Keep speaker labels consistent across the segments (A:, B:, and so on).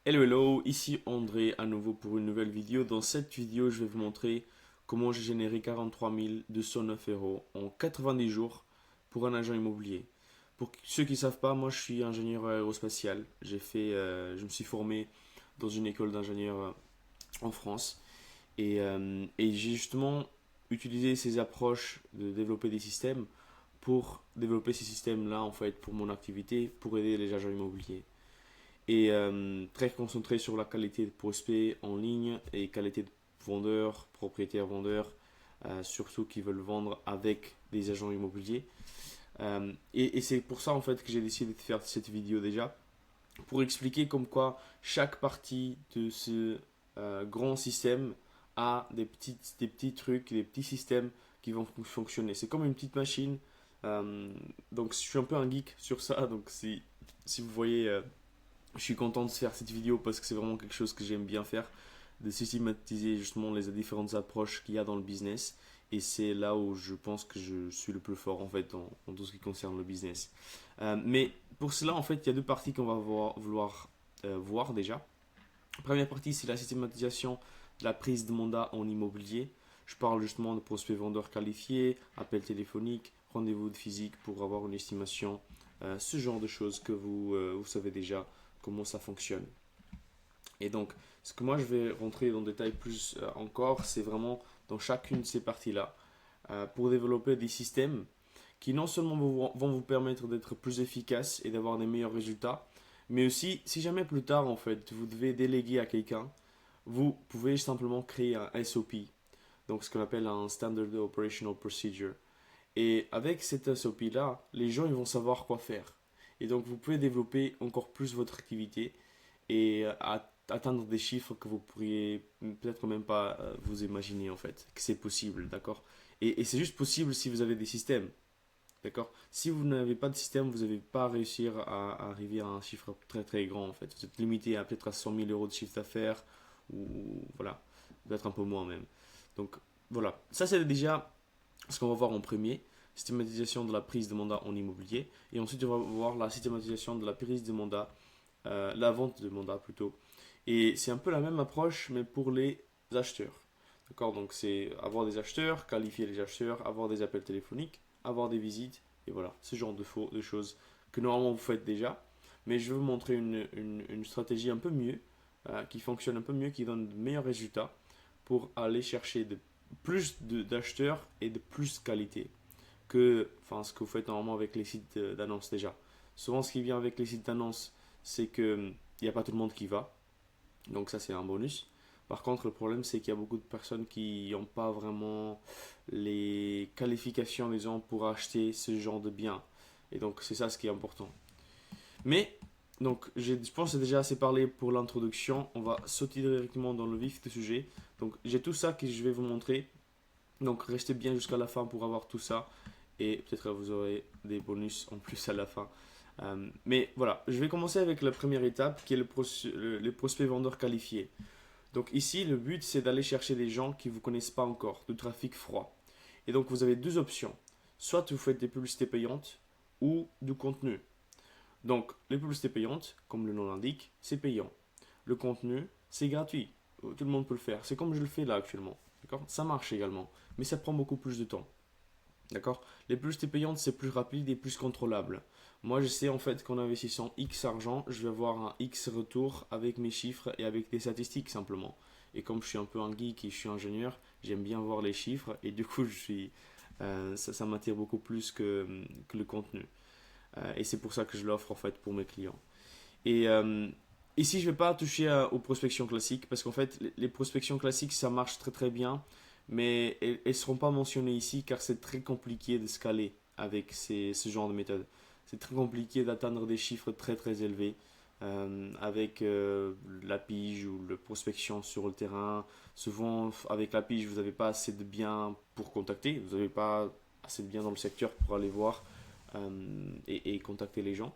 A: Hello hello, ici André à nouveau pour une nouvelle vidéo. Dans cette vidéo, je vais vous montrer comment j'ai généré 43 209 euros en 90 jours pour un agent immobilier. Pour ceux qui ne savent pas, moi je suis ingénieur aérospatial. Je me suis formé dans une école d'ingénieur en France et j'ai justement utilisé ces approches de développer des systèmes pour développer ces systèmes-là en fait pour mon activité, pour aider les agents immobiliers très concentré sur la qualité de prospects en ligne et qualité de vendeurs, propriétaires vendeurs, surtout qui veulent vendre avec des agents immobiliers. Et c'est pour ça en fait que j'ai décidé de faire cette vidéo déjà, pour expliquer comme quoi chaque partie de ce grand système a des petits trucs, des petits systèmes qui vont fonctionner. C'est comme une petite machine. Donc je suis un peu un geek sur ça. Donc si vous voyez je suis content de faire cette vidéo parce que c'est vraiment quelque chose que j'aime bien faire, de systématiser justement les différentes approches qu'il y a dans le business. Et c'est là où je pense que je suis le plus fort en fait en tout ce qui concerne le business. Mais pour cela, en fait, il y a deux parties qu'on va vouloir voir déjà. La première partie, c'est la systématisation de la prise de mandat en immobilier. Je parle justement de prospects vendeurs qualifiés, appels téléphoniques, rendez-vous de physique pour avoir une estimation, ce genre de choses que vous savez déjà comment ça fonctionne. Et donc, ce que moi je vais rentrer dans le détail plus encore, c'est vraiment dans chacune de ces parties-là, pour développer des systèmes qui non seulement vont vous permettre d'être plus efficace et d'avoir des meilleurs résultats, mais aussi, si jamais plus tard, en fait, vous devez déléguer à quelqu'un, vous pouvez simplement créer un SOP, donc ce qu'on appelle un Standard Operational Procedure. Et avec cet SOP-là, les gens ils vont savoir quoi faire. Et donc, vous pouvez développer encore plus votre activité et atteindre des chiffres que vous pourriez peut-être même pas vous imaginer en fait, que c'est possible, d'accord. Et c'est juste possible si vous avez des systèmes, d'accord. Si vous n'avez pas de système, vous n'allez pas réussir à arriver à un chiffre très très grand en fait. Vous êtes limité à peut-être à 100 000 euros de chiffre d'affaires ou voilà, peut-être un peu moins même. Donc voilà, ça c'est déjà ce qu'on va voir en premier, systématisation de la prise de mandat en immobilier. Et ensuite, on va voir la systématisation de la prise de mandat, la vente de mandat plutôt. Et c'est un peu la même approche, mais pour les acheteurs. D'accord. Donc c'est avoir des acheteurs, qualifier les acheteurs, avoir des appels téléphoniques, avoir des visites, et voilà, ce genre de choses que normalement vous faites déjà. Mais je vais vous montrer une stratégie un peu mieux, qui fonctionne un peu mieux, qui donne de meilleurs résultats pour aller chercher plus d'acheteurs et de plus qualité que enfin, ce que vous faites normalement avec les sites d'annonces déjà. Souvent, ce qui vient avec les sites d'annonces, c'est qu'il n'y a pas tout le monde qui va. Donc ça, c'est un bonus. Par contre, le problème, c'est qu'il y a beaucoup de personnes qui n'ont pas vraiment les qualifications, disons, pour acheter ce genre de biens. Et donc, c'est ça ce qui est important. Mais, donc, je pense que c'est déjà assez parlé pour l'introduction. On va sauter directement dans le vif du sujet. Donc, j'ai tout ça que je vais vous montrer. Donc, restez bien jusqu'à la fin pour avoir tout ça. Et peut-être que vous aurez des bonus en plus à la fin. Mais voilà, je vais commencer avec la première étape qui est le prospect vendeur qualifié. Donc ici, le but c'est d'aller chercher des gens qui ne vous connaissent pas encore, du trafic froid. Et donc vous avez deux options. Soit vous faites des publicités payantes ou du contenu. Donc les publicités payantes, comme le nom l'indique, c'est payant. Le contenu, c'est gratuit. Tout le monde peut le faire. C'est comme je le fais là actuellement. D'accord. Ça marche également, mais ça prend beaucoup plus de temps. D'accord. Les publicités payantes, c'est plus rapide et plus contrôlable. Moi, je sais en fait qu'en investissant X argent, je vais avoir un X retour avec mes chiffres et avec des statistiques simplement. Et comme je suis un peu un geek et je suis ingénieur, j'aime bien voir les chiffres et du coup, ça m'attire beaucoup plus que le contenu. Et c'est pour ça que je l'offre en fait pour mes clients. Et ici, je ne vais pas toucher aux prospections classiques parce qu'en fait, les prospections classiques, ça marche très très bien, mais elles ne seront pas mentionnées ici car c'est très compliqué de scaler avec ce genre de méthode. C'est très compliqué d'atteindre des chiffres très très élevés avec la pige ou la prospection sur le terrain. Souvent, avec la pige, vous n'avez pas assez de biens pour contacter, vous n'avez pas assez de biens dans le secteur pour aller voir et contacter les gens.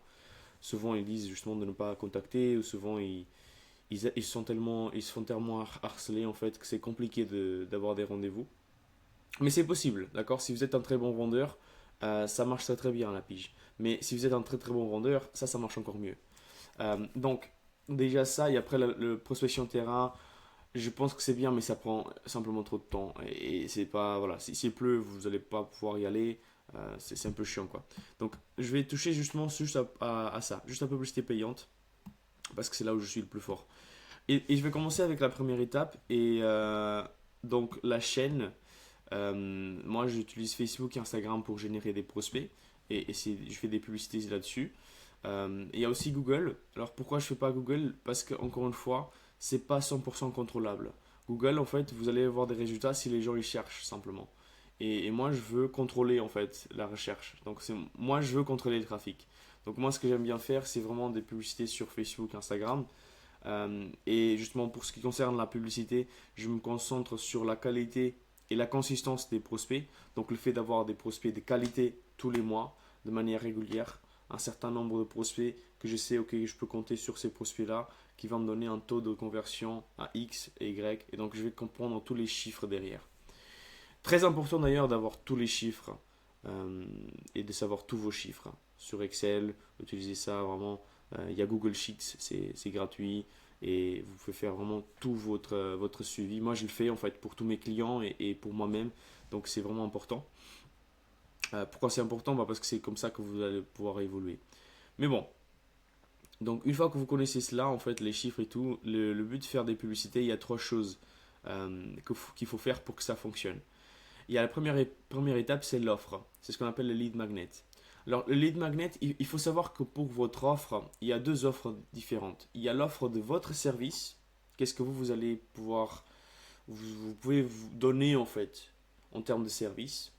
A: Souvent ils disent justement de ne pas contacter, ou souvent ils se font tellement harceler en fait que c'est compliqué d'avoir des rendez-vous. Mais c'est possible, d'accord. Si vous êtes un très bon vendeur, ça marche très très bien à la pige. Mais si vous êtes un très très bon vendeur, ça marche encore mieux. Donc déjà ça, et après le prospection terrain, je pense que c'est bien, mais ça prend simplement trop de temps. Et c'est pas, voilà, s'il pleut, vous n'allez pas pouvoir y aller. C'est un peu chiant, quoi. Donc, je vais toucher justement juste à ça, juste la publicité payante, parce que c'est là où je suis le plus fort. Et je vais commencer avec la première étape. Et donc, la chaîne, moi, j'utilise Facebook et Instagram pour générer des prospects. Je fais des publicités là-dessus. Il y a aussi Google. Alors pourquoi je fais pas Google? Parce que encore une fois, c'est pas 100% contrôlable. Google, en fait, vous allez avoir des résultats si les gens y cherchent simplement. Et moi, je veux contrôler en fait la recherche. Donc moi, je veux contrôler le trafic. Donc moi, ce que j'aime bien faire, c'est vraiment des publicités sur Facebook, Instagram. Et justement, pour ce qui concerne la publicité, je me concentre sur la qualité et la consistance des prospects. Donc le fait d'avoir des prospects de qualité tous les mois, de manière régulière, un certain nombre de prospects que je sais, ok, je peux compter sur ces prospects-là, qui vont me donner un taux de conversion à X et Y. Et donc je vais comprendre tous les chiffres derrière. Très important d'ailleurs d'avoir tous les chiffres et de savoir tous vos chiffres. Sur Excel, utilisez ça vraiment. Il y a Google Sheets, c'est gratuit et vous pouvez faire vraiment tout votre suivi. Moi, je le fais en fait pour tous mes clients et pour moi-même, donc c'est vraiment important. Pourquoi c'est important? Parce que c'est comme ça que vous allez pouvoir évoluer. Mais bon, donc une fois que vous connaissez cela, en fait, les chiffres et tout, le but de faire des publicités, il y a trois choses qu'il faut faire pour que ça fonctionne. Il y a la première étape, c'est l'offre. C'est ce qu'on appelle le lead magnet. Alors, le lead magnet, il faut savoir que pour votre offre, il y a deux offres différentes. Il y a l'offre de votre service. Qu'est-ce que vous allez pouvoir, vous pouvez vous donner en fait en termes de service.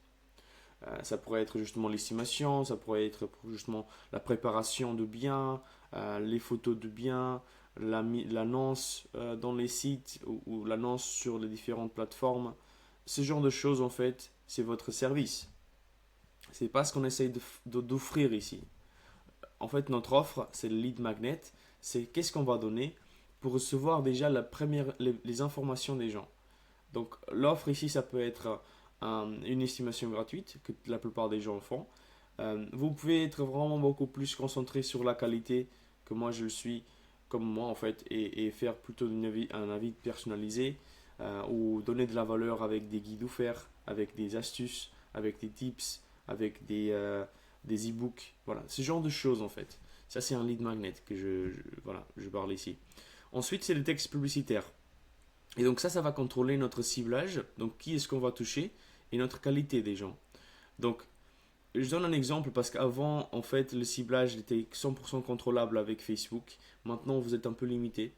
A: Ça pourrait être justement l'estimation, ça pourrait être justement la préparation de biens, les photos de biens, l'annonce dans les sites ou l'annonce sur les différentes plateformes. Ce genre de choses, en fait, c'est votre service. C'est pas ce qu'on essaye d'offrir ici. En fait, notre offre, c'est le lead magnet. C'est qu'est-ce qu'on va donner pour recevoir déjà les informations des gens. Donc, l'offre ici, ça peut être une estimation gratuite que la plupart des gens font. Vous pouvez être vraiment beaucoup plus concentré sur la qualité que moi je le suis, comme moi en fait, et faire plutôt un avis personnalisé ou donner de la valeur avec des guides offerts, avec des astuces, avec des tips, avec des e-books. Voilà, ce genre de choses en fait. Ça, c'est un lead magnet que voilà, je parle ici. Ensuite, c'est le texte publicitaire. Et donc ça va contrôler notre ciblage, donc qui est-ce qu'on va toucher, et notre qualité des gens. Donc, je donne un exemple parce qu'avant, en fait, le ciblage était 100% contrôlable avec Facebook. Maintenant, vous êtes un peu limité.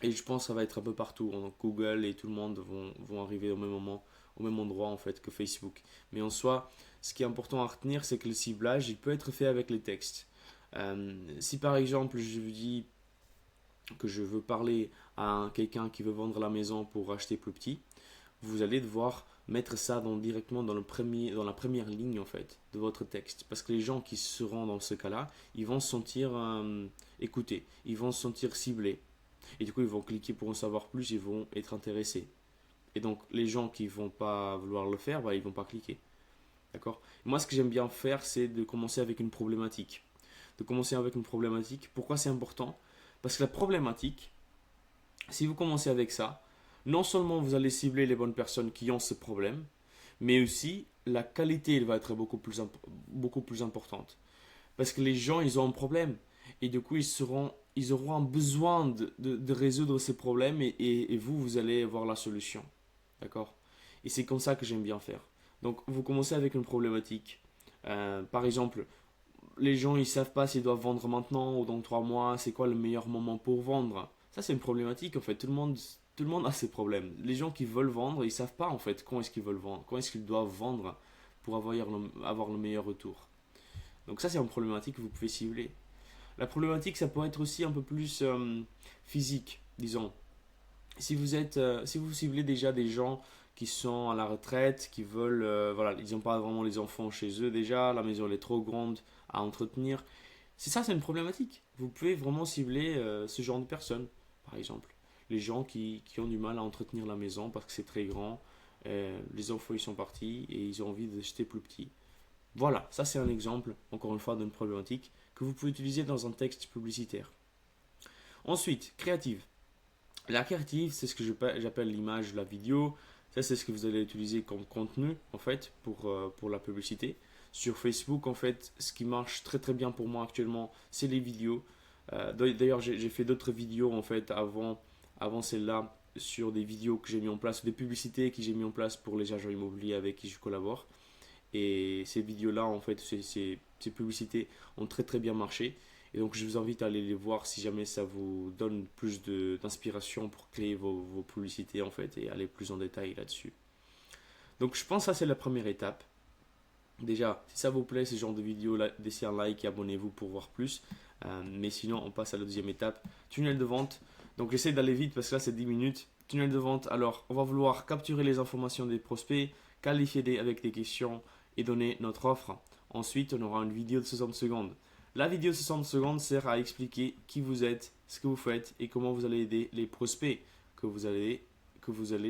A: Et je pense que ça va être un peu partout. Donc, Google et tout le monde vont arriver au même moment, au même endroit en fait que Facebook. Mais en soi, ce qui est important à retenir, c'est que le ciblage, il peut être fait avec les textes. Si par exemple, je vous dis que je veux parler à quelqu'un qui veut vendre la maison pour acheter plus petit, vous allez devoir mettre ça directement dans dans la première ligne en fait de votre texte. Parce que les gens qui seront dans ce cas-là, ils vont se sentir écoutés, ils vont se sentir ciblés. Et du coup, ils vont cliquer pour en savoir plus, ils vont être intéressés. Et donc, les gens qui vont pas vouloir le faire, ils vont pas cliquer. D'accord? Moi, ce que j'aime bien faire, c'est de commencer avec une problématique. De commencer avec une problématique. Pourquoi c'est important? Parce que la problématique, si vous commencez avec ça, non seulement vous allez cibler les bonnes personnes qui ont ce problème, mais aussi la qualité elle va être beaucoup plus importante. Parce que les gens, ils ont un problème. Et du coup, ils auront un besoin de résoudre ces problèmes et vous allez avoir la solution. D'accord? Et c'est comme ça que j'aime bien faire. Donc, vous commencez avec une problématique. Par exemple, les gens, ils savent pas s'ils doivent vendre maintenant ou dans 3 mois. C'est quoi le meilleur moment pour vendre? Ça, c'est une problématique en fait. Tout le monde a ces problèmes. Les gens qui veulent vendre, ils savent pas en fait quand est-ce qu'ils veulent vendre, quand est-ce qu'ils doivent vendre pour avoir le meilleur retour. Donc ça, c'est une problématique que vous pouvez cibler. La problématique, ça peut être aussi un peu plus physique, disons. Si vous ciblez déjà des gens qui sont à la retraite, qui veulent, voilà, ils n'ont pas vraiment les enfants chez eux déjà, la maison elle est trop grande à entretenir. C'est une problématique. Vous pouvez vraiment cibler ce genre de personnes, par exemple. Les gens qui ont du mal à entretenir la maison parce que c'est très grand, les enfants ils sont partis et ils ont envie d'acheter plus petit. Voilà, ça c'est un exemple, encore une fois, d'une problématique que vous pouvez utiliser dans un texte publicitaire. Ensuite, créative. La créative, c'est ce que j'appelle l'image, la vidéo. Ça, c'est ce que vous allez utiliser comme contenu, en fait, pour la publicité. Sur Facebook, en fait, ce qui marche très très bien pour moi actuellement, c'est les vidéos. D'ailleurs, j'ai fait d'autres vidéos, en fait, avant celle-là, sur des vidéos que j'ai mis en place, des publicités que j'ai mis en place pour les agents immobiliers avec qui je collabore. Et ces vidéos-là, en fait, ces publicités ont très très bien marché. Et donc, je vous invite à aller les voir si jamais ça vous donne plus d'inspiration pour créer vos publicités, en fait, et aller plus en détail là-dessus. Donc, je pense que ça, c'est la première étape. Déjà, si ça vous plaît, ce genre de vidéo, laissez un like et abonnez-vous pour voir plus. Mais sinon, on passe à la deuxième étape, tunnel de vente. Donc, j'essaie d'aller vite parce que là, c'est 10 minutes. Tunnel de vente, alors, on va vouloir capturer les informations des prospects, qualifier avec des questions et donner notre offre. Ensuite, on aura une vidéo de 60 secondes. La vidéo de 60 secondes sert à expliquer qui vous êtes, ce que vous faites et comment vous allez aider les prospects que vous allez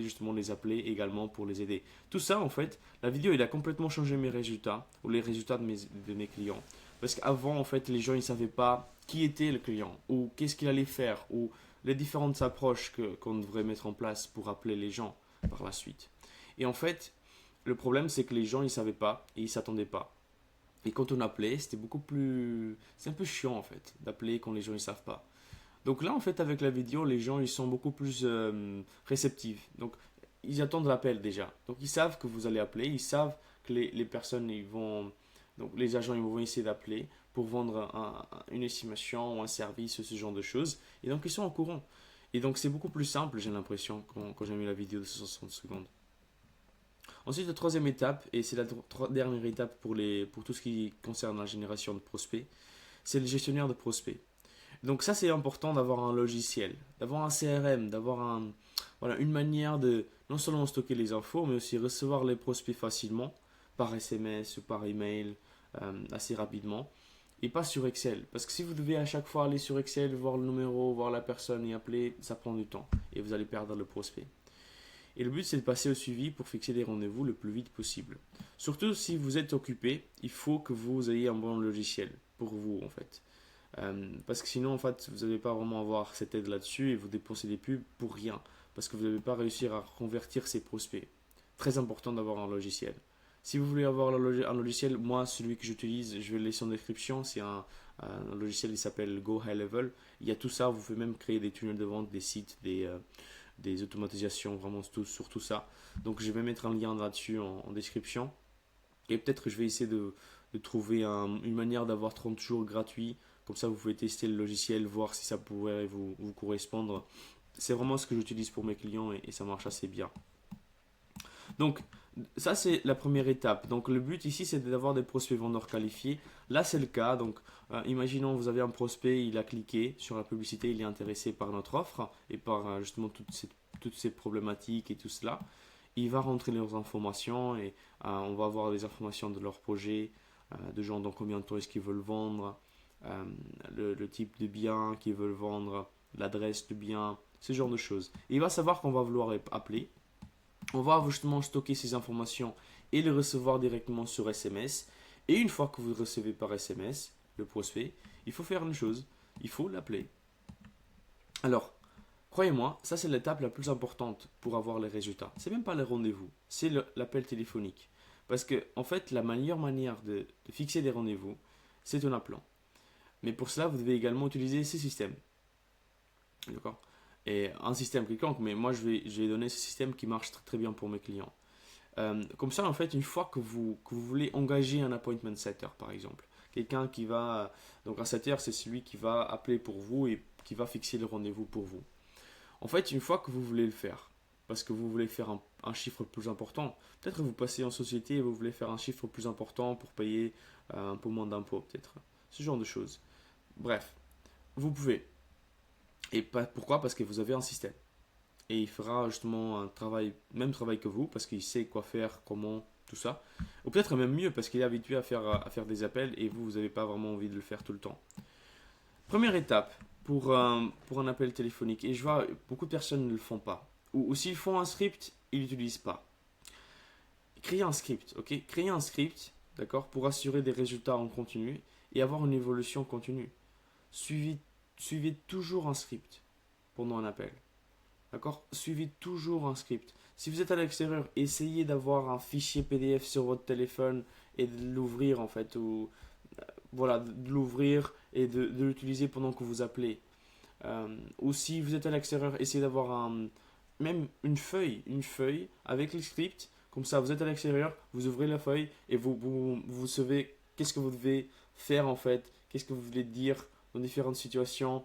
A: justement les appeler également pour les aider. Tout ça, en fait, la vidéo, il a complètement changé mes résultats ou les résultats de mes clients. Parce qu'avant, en fait, les gens, ils ne savaient pas qui était le client ou qu'est-ce qu'il allait faire ou les différentes approches qu'on devrait mettre en place pour appeler les gens par la suite. Et en fait, le problème, c'est que les gens, ils ne savaient pas et ils ne s'attendaient pas. Et quand on appelait, c'était beaucoup plus... C'est un peu chiant, en fait, d'appeler quand les gens, ils ne savent pas. Donc là, en fait, avec la vidéo, les gens, ils sont beaucoup plus réceptifs. Donc, ils attendent l'appel déjà. Donc, ils savent que vous allez appeler. Ils savent que les personnes, ils vont... Donc, les agents, ils vont essayer d'appeler pour vendre une estimation ou un service, ce genre de choses. Et donc, ils sont au courant. Et donc, c'est beaucoup plus simple, j'ai l'impression, quand j'ai mis la vidéo de 60 secondes. Ensuite, la troisième étape, et c'est la dernière étape pour tout ce qui concerne la génération de prospects, c'est le gestionnaire de prospects. Donc ça, c'est important d'avoir un logiciel, d'avoir un CRM, voilà, une manière de non seulement stocker les infos, mais aussi recevoir les prospects facilement, par SMS ou par email, assez rapidement, et pas sur Excel. Parce que si vous devez à chaque fois aller sur Excel, voir le numéro, voir la personne et appeler, ça prend du temps, et vous allez perdre le prospect. Et le but, c'est de passer au suivi pour fixer des rendez-vous le plus vite possible. Surtout si vous êtes occupé, il faut que vous ayez un bon logiciel pour vous, en fait. Parce que sinon, en fait, vous n'allez pas vraiment avoir cette aide là-dessus et vous dépensez des pubs pour rien. Parce que vous n'allez pas réussir à convertir ces prospects. Très important d'avoir un logiciel. Si vous voulez avoir un logiciel, moi, celui que j'utilise, je vais le laisser en description. C'est un logiciel qui s'appelle Go High Level. Il y a tout ça. Vous pouvez même créer des tunnels de vente, des sites, des automatisations, vraiment tout, sur tout ça. Donc, je vais mettre un lien là-dessus en description. Et peut-être que je vais essayer de trouver une manière d'avoir 30 jours gratuits. Comme ça, vous pouvez tester le logiciel, voir si ça pourrait vous correspondre. C'est vraiment ce que j'utilise pour mes clients et ça marche assez bien. Donc, ça, c'est la première étape. Donc, le but ici, c'est d'avoir des prospects vendeurs qualifiés. Là, c'est le cas. Donc, imaginons, vous avez un prospect, il a cliqué sur la publicité, il est intéressé par notre offre et par justement toutes ces problématiques et tout cela. Il va rentrer leurs informations et on va avoir des informations de leur projet, de gens dans combien de temps est-ce qu'ils veulent vendre, le type de bien qu'ils veulent vendre, l'adresse du bien, ce genre de choses. Et il va savoir qu'on va vouloir appeler. On va justement stocker ces informations et les recevoir directement sur SMS. Et une fois que vous recevez par SMS le prospect, il faut faire une chose, il faut l'appeler. Alors, croyez-moi, ça c'est l'étape la plus importante pour avoir les résultats. C'est même pas les rendez-vous, c'est l'appel téléphonique. Parce que en fait, la meilleure manière de fixer des rendez-vous, c'est en appelant. Mais pour cela, vous devez également utiliser ces systèmes. D'accord? Et un système quelconque, mais moi je vais donner ce système qui marche très, très bien pour mes clients. Comme ça, en fait, une fois que vous voulez engager un appointment setter, par exemple, quelqu'un qui va. Donc, un setter, c'est celui qui va appeler pour vous et qui va fixer le rendez-vous pour vous. En fait, une fois que vous voulez le faire, parce que vous voulez faire un chiffre plus important, peut-être que vous passez en société et vous voulez faire un chiffre plus important pour payer un peu moins d'impôts, peut-être. Ce genre de choses. Bref, vous pouvez. Et pourquoi? Parce que vous avez un système. Et il fera justement même travail que vous, parce qu'il sait quoi faire, comment, tout ça. Ou peut-être même mieux, parce qu'il est habitué à faire des appels et vous n'avez pas vraiment envie de le faire tout le temps. Première étape pour un appel téléphonique, et je vois beaucoup de personnes ne le font pas. Ou s'ils font un script, ils l'utilisent pas. Créer un script, ok? Créer un script, d'accord, pour assurer des résultats en continu et avoir une évolution continue. Suivi suivez toujours un script pendant un appel. D'accord? Suivez toujours un script. Si vous êtes à l'extérieur, essayez d'avoir un fichier PDF sur votre téléphone et de l'ouvrir en fait. Ou, voilà, de l'ouvrir et de l'utiliser pendant que vous appelez. Ou si vous êtes à l'extérieur, essayez d'avoir même une feuille avec le script. Comme ça, vous êtes à l'extérieur, vous ouvrez la feuille et vous savez qu'est-ce que vous devez faire en fait, qu'est-ce que vous voulez dire dans différentes situations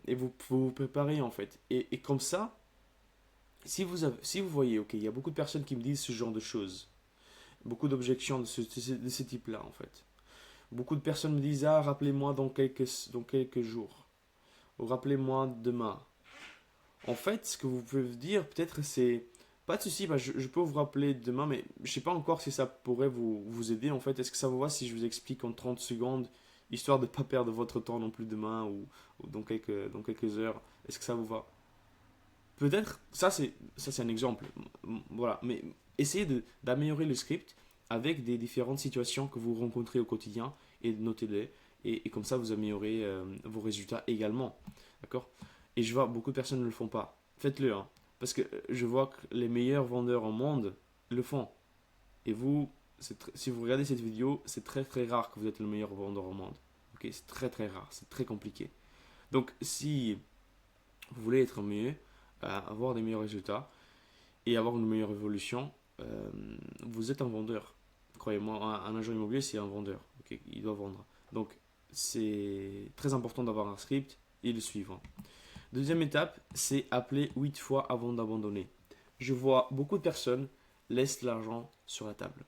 A: et vous préparez en fait. Et comme ça, si vous voyez, ok, il y a beaucoup de personnes qui me disent ce genre de choses, beaucoup d'objections de ce type-là en fait. Beaucoup de personnes me disent, ah, rappelez-moi dans quelques jours, ou rappelez-moi demain. En fait, ce que vous pouvez dire, peut-être, c'est pas de souci, bah, je peux vous rappeler demain, mais je sais pas encore si ça pourrait vous aider. En fait, est-ce que ça vous va si je vous explique en 30 secondes, histoire de ne pas perdre votre temps non plus demain ou dans quelques heures? Est-ce que ça vous va? Peut-être, ça c'est un exemple, voilà. Mais essayez d'améliorer le script avec des différentes situations que vous rencontrez au quotidien et notez-les. Et comme ça, vous améliorez vos résultats également. D'accord? Et je vois beaucoup de personnes ne le font pas. Faites-le, hein. Parce que je vois que les meilleurs vendeurs au monde le font. Et vous, si vous regardez cette vidéo, c'est très très rare que vous êtes le meilleur vendeur au monde. Ok? C'est très très rare, c'est très compliqué. Donc, si vous voulez être mieux, avoir des meilleurs résultats et avoir une meilleure évolution, vous êtes un vendeur. Croyez-moi, un agent immobilier, c'est un vendeur. Ok, il doit vendre. Donc, c'est très important d'avoir un script et le suivre. Deuxième étape, c'est appeler 8 fois avant d'abandonner. Je vois beaucoup de personnes laissent l'argent sur la table.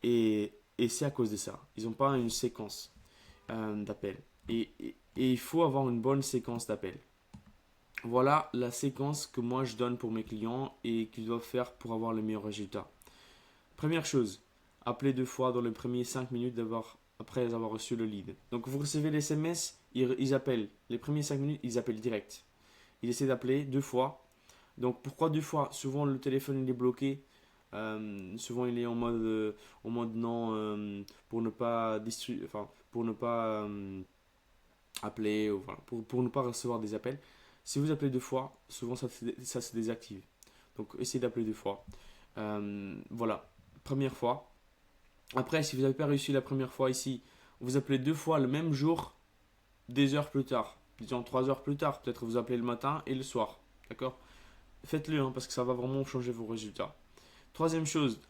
A: Et c'est à cause de ça. Ils n'ont pas une séquence d'appels. Et il faut avoir une bonne séquence d'appels. Voilà la séquence que moi je donne pour mes clients et qu'ils doivent faire pour avoir le meilleur résultat. Première chose, appelez 2 fois dans les premiers 5 minutes après avoir reçu le lead. Donc vous recevez les SMS, ils appellent. Les premiers 5 minutes, ils appellent direct. Ils essaient d'appeler 2 fois. Donc pourquoi 2 fois? Souvent le téléphone il est bloqué. Souvent il est en mode non pour ne pas pour ne pas appeler, ou, voilà, pour ne pas recevoir des appels. Si vous appelez 2 fois, souvent ça se désactive. Donc essayez d'appeler 2 fois. Voilà, première fois. Après, si vous n'avez pas réussi la première fois ici, vous appelez 2 fois le même jour, des heures plus tard. Disons 3 heures plus tard. Peut-être vous appelez le matin et le soir. D'accord? Faites-le hein, parce que ça va vraiment changer vos résultats. Troisième chose,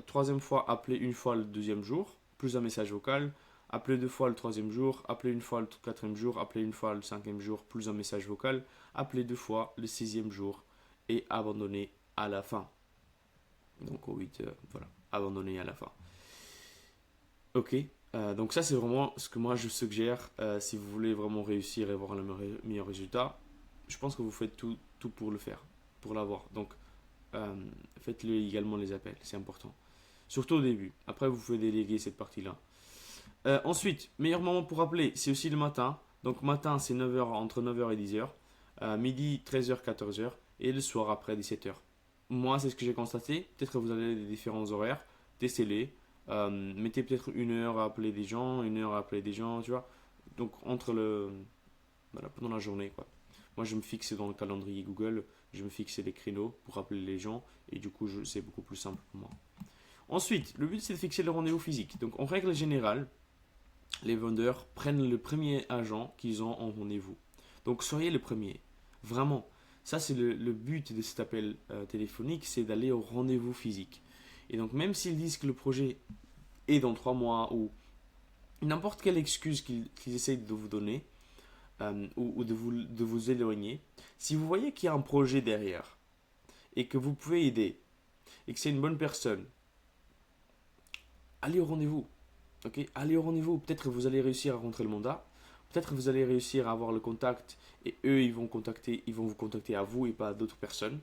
A: troisième fois, appelez une fois le deuxième jour, plus un message vocal. Appelez 2 fois le troisième jour, appelez une fois le quatrième jour, appelez une fois le cinquième jour, plus un message vocal. Appelez 2 fois le sixième jour et abandonnez à la fin. Donc au 8, voilà, abandonnez à la fin. Ok, donc ça c'est vraiment ce que moi je suggère si vous voulez vraiment réussir et avoir le meilleur résultat. Je pense que vous faites tout pour le faire, pour l'avoir. Donc euh, faites-le également les appels, c'est important. Surtout au début. Après, vous pouvez déléguer cette partie-là. Ensuite, meilleur moment pour appeler, c'est aussi le matin. Donc matin, c'est 9 h, entre 9 h et 10 h. Midi, 13 h, 14 h. Et le soir, après 17 h. Moi, c'est ce que j'ai constaté. Peut-être que vous avez des différents horaires. Testez-les. Mettez peut-être 1 heure à appeler des gens, 1 heure à appeler des gens, tu vois. Donc voilà, pendant la journée, quoi. Moi, je me fixe dans le calendrier Google, je me fixe les créneaux pour appeler les gens. Et du coup, c'est beaucoup plus simple pour moi. Ensuite, le but, c'est de fixer le rendez-vous physique. Donc, en règle générale, les vendeurs prennent le premier agent qu'ils ont en rendez-vous. Donc soyez le premier. Vraiment. Ça, c'est le but de cet appel téléphonique, c'est d'aller au rendez-vous physique. Et donc même s'ils disent que le projet est dans 3 mois ou n'importe quelle excuse qu'ils essayent de vous donner ou de vous éloigner, si vous voyez qu'il y a un projet derrière et que vous pouvez aider et que c'est une bonne personne, allez au rendez-vous. Ok, allez au rendez-vous. Peut-être que vous allez réussir à rentrer le mandat. Peut-être que vous allez réussir à avoir le contact et eux, ils vont vous contacter à vous et pas à d'autres personnes.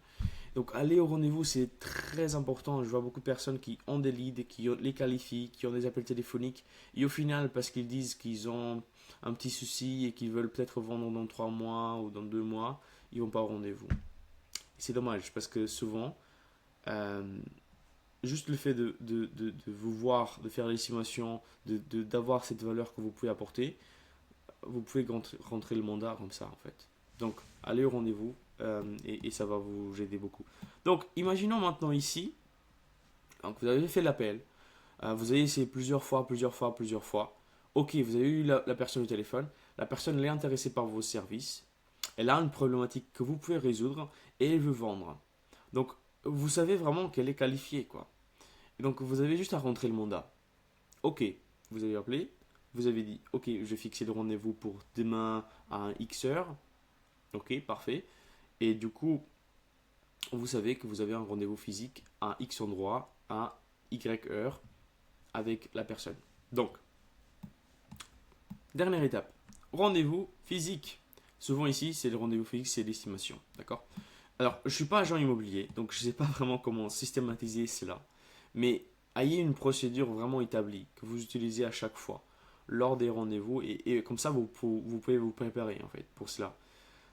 A: Donc, aller au rendez-vous, c'est très important. Je vois beaucoup de personnes qui ont des leads, qui les qualifient, qui ont des appels téléphoniques. Et au final, parce qu'ils disent qu'ils ont un petit souci et qu'ils veulent peut-être vendre dans 3 mois ou dans 2 mois, ils vont pas au rendez-vous. C'est dommage parce que souvent, euh, juste le fait de vous voir, de faire l'estimation, d'avoir cette valeur que vous pouvez apporter, vous pouvez rentrer le mandat comme ça en fait. Donc, allez au rendez-vous et ça va vous aider beaucoup. Donc, imaginons maintenant ici, donc vous avez fait l'appel, vous avez essayé plusieurs fois. Ok, vous avez eu la personne au téléphone, la personne elle est intéressée par vos services, elle a une problématique que vous pouvez résoudre et elle veut vendre. Donc, vous savez vraiment qu'elle est qualifiée, quoi. Et donc, vous avez juste à rentrer le mandat. Ok, vous avez appelé, vous avez dit, ok, je vais fixer le rendez-vous pour demain à X heure. Ok, parfait. Et du coup, vous savez que vous avez un rendez-vous physique à X endroit, à Y heure, avec la personne. Donc, dernière étape, rendez-vous physique. Souvent ici, c'est le rendez-vous physique, c'est l'estimation. D'accord? Alors, je ne suis pas agent immobilier, donc je ne sais pas vraiment comment systématiser cela. Mais ayez une procédure vraiment établie que vous utilisez à chaque fois lors des rendez-vous et comme ça, vous pouvez vous préparer en fait pour cela.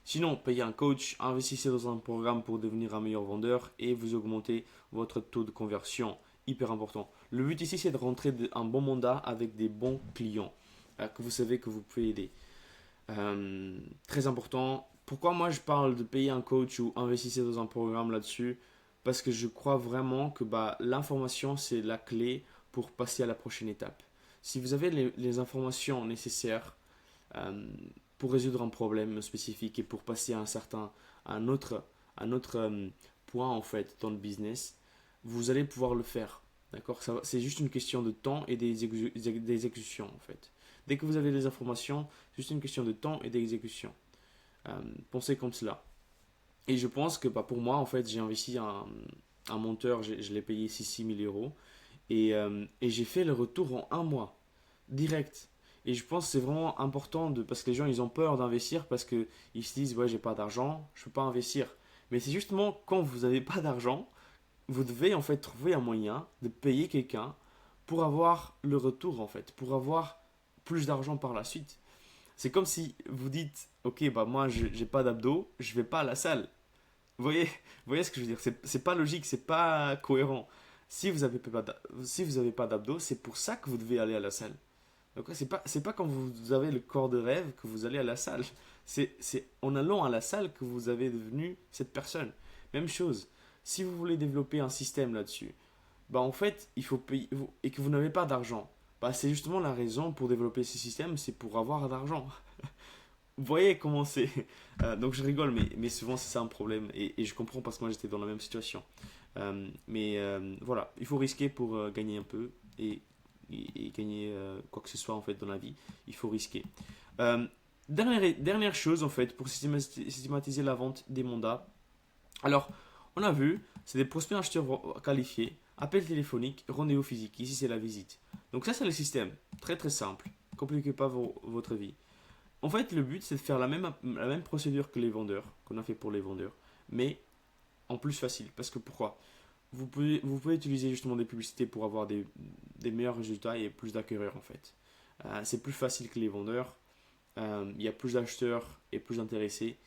A: Sinon, payez un coach, investissez dans un programme pour devenir un meilleur vendeur et vous augmentez votre taux de conversion. Hyper important. Le but ici, c'est de rentrer un bon mandat avec des bons clients que vous savez que vous pouvez aider. Très important. Pourquoi moi je parle de payer un coach ou investir dans un programme là-dessus? Parce que je crois vraiment que l'information c'est la clé pour passer à la prochaine étape. Si vous avez les informations nécessaires euh, pour résoudre un problème spécifique et pour passer à un autre, point en fait dans le business, vous allez pouvoir le faire. D'accord? C'est juste une question de temps et des exécutions en fait. Dès que vous avez les informations, c'est juste une question de temps et d'exécution. Pensez comme cela. Et je pense que pour moi, en fait, j'ai investi un monteur, je l'ai payé ici 6 000 € et j'ai fait le retour en un mois, direct. Et je pense que c'est vraiment important parce que les gens ils ont peur d'investir parce qu'ils se disent ouais j'ai pas d'argent, je peux pas investir. Mais c'est justement quand vous n'avez pas d'argent, vous devez en fait trouver un moyen de payer quelqu'un pour avoir le retour en fait, pour avoir plus d'argent par la suite. C'est comme si vous dites ok moi j'ai pas d'abdos, je vais pas à la salle. Vous voyez ce que je veux dire? C'est pas logique, c'est pas cohérent. Si vous avez pas d'abdos, c'est pour ça que vous devez aller à la salle. Donc c'est pas quand vous avez le corps de rêve que vous allez à la salle. C'est en allant à la salle que vous avez devenu cette personne. Même chose. Si vous voulez développer un système là-dessus, en fait, il faut payer et que vous n'avez pas d'argent. C'est justement la raison pour développer ce système, c'est pour avoir d'argent. Vous voyez comment c'est. Donc je rigole, mais souvent c'est ça un problème. Et je comprends parce que moi j'étais dans la même situation. Voilà, il faut risquer pour gagner un peu et gagner quoi que ce soit en fait dans la vie. Il faut risquer. Euh, dernière chose en fait pour systématiser la vente des mandats. Alors, on a vu, c'est des prospects acheteurs qualifiés, appel téléphonique, rendez-vous physique. Ici c'est la visite. Donc ça c'est le système. Très très simple. Compliquez pas votre vie. En fait, le but, c'est de faire la même procédure que les vendeurs, qu'on a fait pour les vendeurs, mais en plus facile. Parce que pourquoi? Vous pouvez utiliser justement des publicités pour avoir des meilleurs résultats et plus d'acquéreurs en fait. C'est plus facile que les vendeurs. Il y a plus d'acheteurs et plus intéressés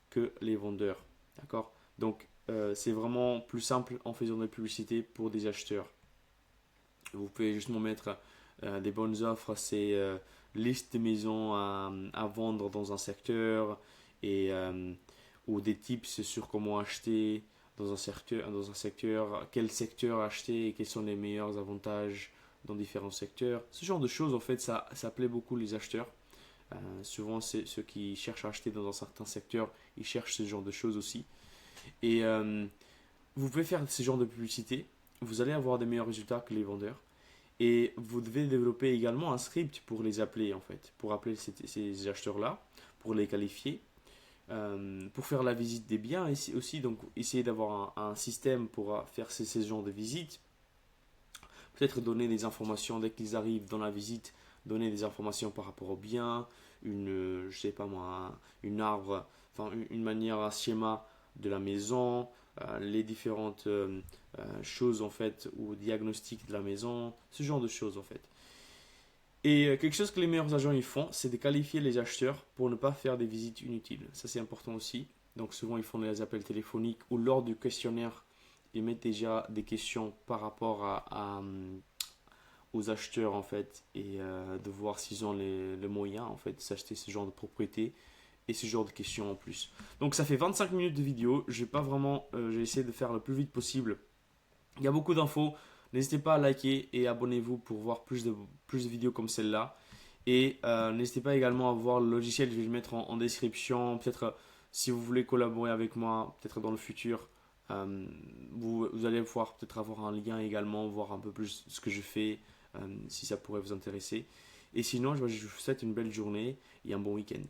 A: que les vendeurs. D'accord? Donc, c'est vraiment plus simple en faisant des publicités pour des acheteurs. Vous pouvez justement mettre des bonnes offres, c'est liste de maisons à vendre dans un secteur et, ou des tips sur comment acheter dans un secteur, quel secteur acheter et quels sont les meilleurs avantages dans différents secteurs. Ce genre de choses, en fait, ça plaît beaucoup les acheteurs. Souvent, c'est ceux qui cherchent à acheter dans un certain secteur, ils cherchent ce genre de choses aussi. Et vous pouvez faire ce genre de publicité, vous allez avoir des meilleurs résultats que les vendeurs. Et vous devez développer également un script pour les appeler en fait, pour appeler ces acheteurs-là, pour les qualifier, pour faire la visite des biens aussi. Donc essayer d'avoir un système pour faire ces genres de visites. Peut-être donner des informations dès qu'ils arrivent dans la visite, donner des informations par rapport aux biens, je sais pas moi, une arbre, enfin une manière, un schéma de la maison, les différentes choses en fait, ou diagnostics de la maison, ce genre de choses en fait. Et quelque chose que les meilleurs agents ils font, c'est de qualifier les acheteurs pour ne pas faire des visites inutiles. Ça c'est important aussi. Donc souvent ils font des appels téléphoniques ou lors du questionnaire, ils mettent déjà des questions par rapport aux acheteurs en fait et de voir s'ils ont les moyens en fait de s'acheter ce genre de propriété et ce genre de questions en plus. Donc ça fait 25 minutes de vidéo, j'ai pas vraiment, j'ai essayé de faire le plus vite possible. Il y a beaucoup d'infos, n'hésitez pas à liker et abonnez-vous pour voir plus de vidéos comme celle-là. Et n'hésitez pas également à voir le logiciel, je vais le mettre en description. Peut-être si vous voulez collaborer avec moi, peut-être dans le futur, vous allez pouvoir peut-être avoir un lien également, voir un peu plus ce que je fais, si ça pourrait vous intéresser. Et sinon, je vous souhaite une belle journée et un bon week-end.